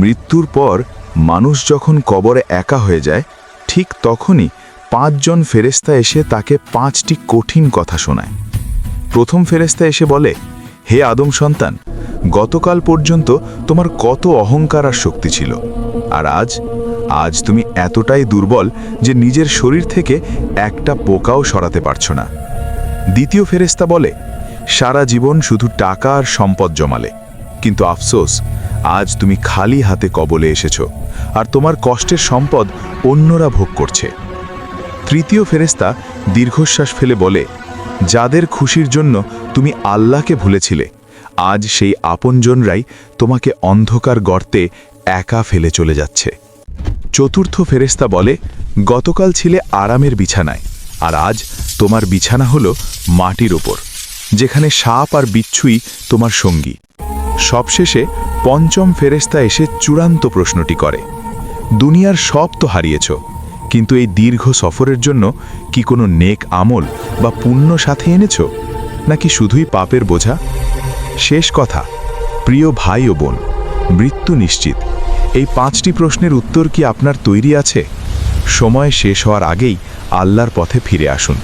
মৃত্যুর পর মানুষ যখন কবরে একা হয়ে যায়, ঠিক তখনই 5 জন ফেরেশতা এসে তাকে 5টি কঠিন কথা শোনায়। প্রথম ফেরেশতা এসে বলে, হে আদম সন্তান, গতকাল পর্যন্ত তোমার কত অহংকার আর শক্তি ছিল, আর আজ তুমি এতটাই দুর্বল যে নিজের শরীর থেকে একটা পোকাও সরাতে পারছো না। দ্বিতীয় ফেরেশতা বলে, সারা জীবন শুধু টাকা আর সম্পদ জমালে, কিন্তু আফসোস, আজ তুমি খালি হাতে কবলে এসেছো, আর তোমার কষ্টের সম্পদ অন্যরা ভোগ করছে। তৃতীয় ফেরেশতা দীর্ঘশ্বাস ফেলে বলে, যাদের খুশির জন্য তুমি আল্লাহকে ভুলেছিলে, আজ সেই আপনজনরাই তোমাকে অন্ধকার গর্তে একা ফেলে চলে যাচ্ছে। চতুর্থ ফেরেশতা বলে, গতকাল ছিলে আরামের বিছানায়, আর আজ তোমার বিছানা হলো মাটির ওপর, যেখানে সাপ আর বিচ্ছুই তোমার সঙ্গী। সবশেষে পঞ্চম ফেরেশতা এসে চূড়ান্ত প্রশ্নটি করে, দুনিয়ার সব তো হারিয়েছ, কিন্তু এই দীর্ঘ সফরের জন্য কি কোনো নেক আমল বা পুণ্য সাথে এনেছ, নাকি শুধুই পাপের বোঝা? শেষ কথা, প্রিয় ভাই ও বোন, মৃত্যু নিশ্চিত। এই 5টি প্রশ্নের উত্তর কি আপনার তৈরি আছে? সময় শেষ হওয়ার আগেই আল্লাহর পথে ফিরে আসুন।